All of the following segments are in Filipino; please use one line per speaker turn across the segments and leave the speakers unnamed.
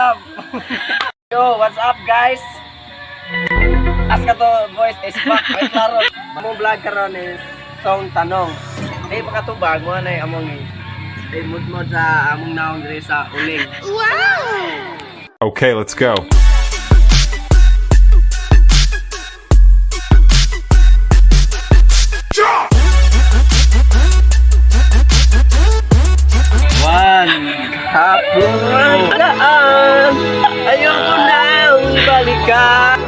up? Yo, what's up guys? Askato voice is back. Ay klaro. Among vlog karon is song tanong. Di pa katubag mo na among imod sa among naong diri sa uling.
Wow! Okay, let's go.
Hapon daan, ayoko nang balikan.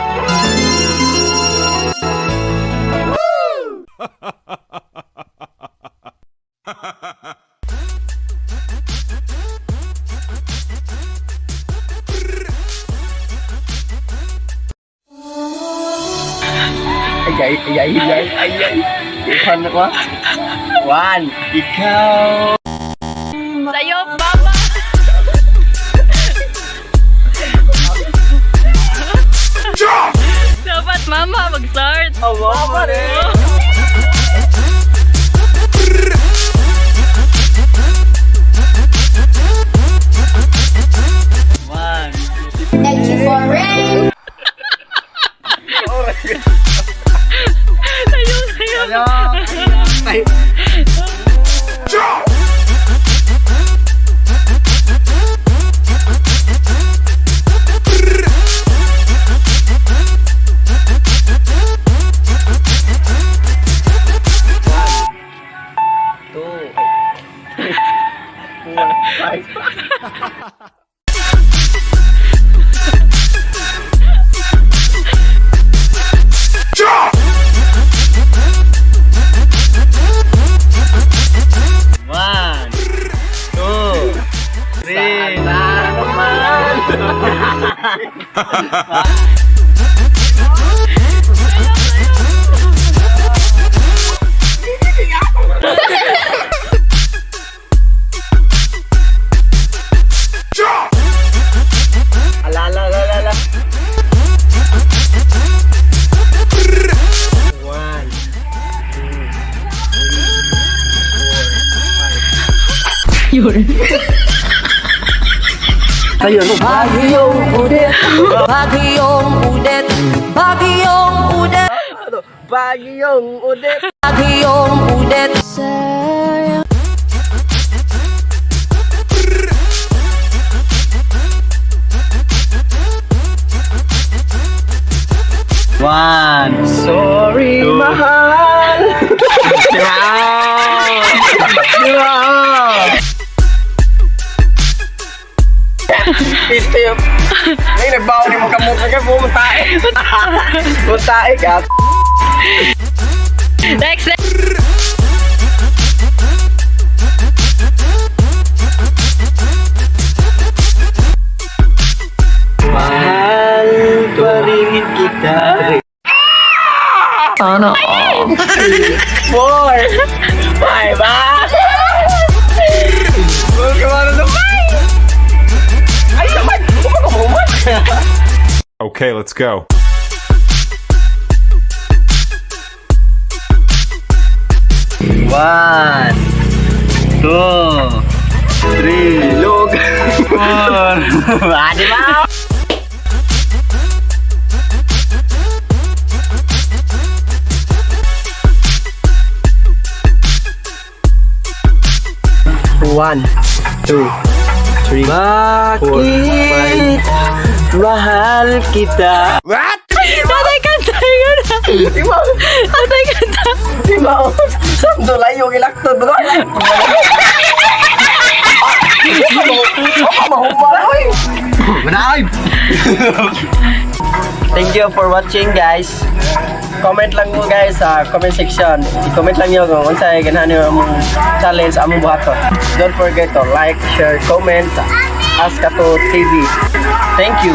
Ay. Ikan ko. One, ikaw.
Sa'yo, Mama! Dapat Mama mag-start!
Mama rin! One.
Thank you for rain.
Sa'yo!
Ay. Alala. One, two, three, 4, 5.
Yun.
Sa'yo, no?
Bagyong udet, bagyong udet, bagyong udet,
Ano? Bagyong udet.
bagyong udet.
One. Sorry, mahal. Wow. Steve. Ay, nagbawa ni mo kamukha ka. Pumuntae. Pumuntae ka.
Next!
Mahal pa rin kita.
Sana
4, 5, ah! Huwag ka mara naman! Ay, naman! Huwag ka.
Okay, let's go.
One, two, three, look, 4. Di ba? One, two, three, four, 5. Mahal kita. What?
Atay kanta yun!
Di ba?
Atay kanta!
Di ba? Sando lang yung ilaktod mo. Thank you for watching guys. Comment lang mo guys sa comment section. I-comment lang nyo kung unsay ganahan nyo among challenge among buhaton. Don't forget to like, share, comment sa Askato TV. Thank you.